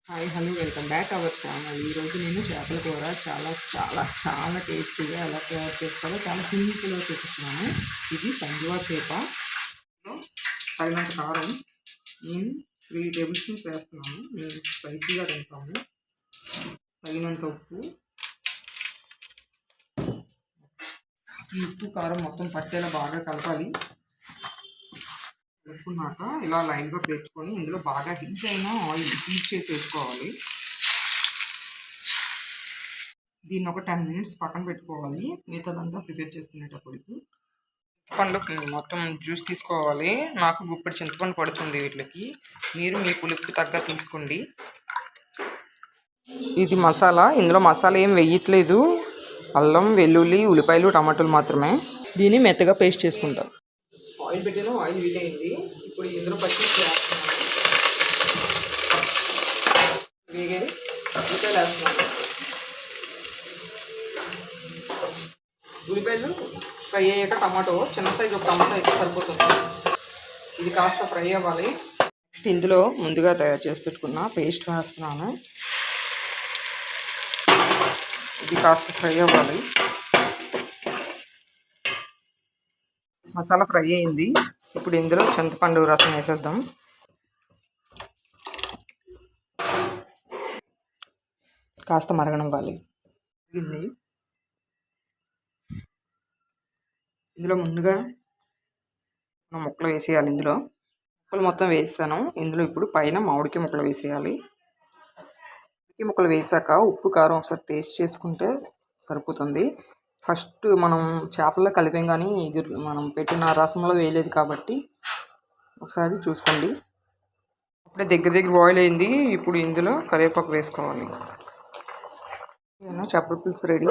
Hi hello welcome back our channel. ఈరోజు నేను చేపల కూర చాలా చాలా చాలా టేస్టీగా ఎలా తయారు చేసుకోవాలో చాలా సింపుల్గా చూపిస్తున్నాను. ఇది సంజువా చేప. తగినంత కారం నేను 3 టేబుల్ స్పూన్స్ వేస్తున్నాను. నేను స్పైసీగా తింటాము. తగినంత ఉప్పు. ఈ ఉప్పు కారం మొత్తం పట్టేలా బాగా కలపాలి. కలుపుకున్నాక ఇలా లైన్గా పెట్టుకొని ఇందులో బాగా హీట్ అయిన ఆయిల్ హీట్ చేసి వేసుకోవాలి. దీన్ని ఒక 10 మినిట్స్ పక్కన పెట్టుకోవాలి. మిగతాదంతా ప్రిపేర్ చేసుకునేటప్పటికి పండు మొత్తం జ్యూస్ తీసుకోవాలి. నాకు గుప్పెడు చింతపండు పడుతుంది వీటికి. మీరు మీ పులుపుకి తగ్గ తీసుకోండి. ఇది మసాలా. ఇందులో మసాలా ఏం వేయట్లేదు. అల్లం, వెల్లుల్లి, ఉల్లిపాయలు, టమాటాలు మాత్రమే. దీన్ని మెత్తగా పేస్ట్ చేసుకుంటాం. ఆయిల్ పెట్టాను, ఆయిల్ హీట్ అయింది. ఇప్పుడు ఇందులో పచ్చిమిర్చి వేస్తున్నాను. వేగేది ఉల్లిపాయలు వేస్తున్నాను. ఉల్లిపాయలు ఫ్రై అయ్యాక టమాటో చిన్న సైజు ఒక టమాటో అయితే సరిపోతుంది. ఇది కాస్త ఫ్రై అవ్వాలి. నెక్స్ట్ ఇందులో ముందుగా తయారు చేసి పెట్టుకున్న పేస్ట్ వేస్తున్నాను. ఇది కాస్త ఫ్రై అవ్వాలి. మసాలా ఫ్రై అయింది. ఇప్పుడు ఇందులో చింతపండు రసం వేసేద్దాం. కాస్త మరగనివ్వాలి. ఇందులో ముందుగా ముక్కలు వేసేయాలి. ఇందులో ముక్కలు మొత్తం వేసాను. ఇందులో ఇప్పుడు పైన మామిడికాయ ముక్కలు వేసేయాలి. మామిడికాయ ముక్కలు వేసాక ఉప్పు కారం ఒకసారి టేస్ట్ చేసుకుంటే సరిపోతుంది. ఫస్ట్ మనం చేపల్లో కలిపాం కానీ మనం పెట్టిన రసంలో వేయలేదు కాబట్టి ఒకసారి చూసుకోండి. అప్పుడే దగ్గర బాయిల్ అయింది. ఇప్పుడు ఇందులో కరివేపాకు వేసుకోవాలి. చేపల పులుసు రెడీ.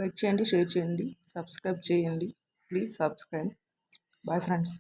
లైక్ చేయండి, షేర్ చేయండి, సబ్స్క్రైబ్ చేయండి. Please subscribe. Bye friends.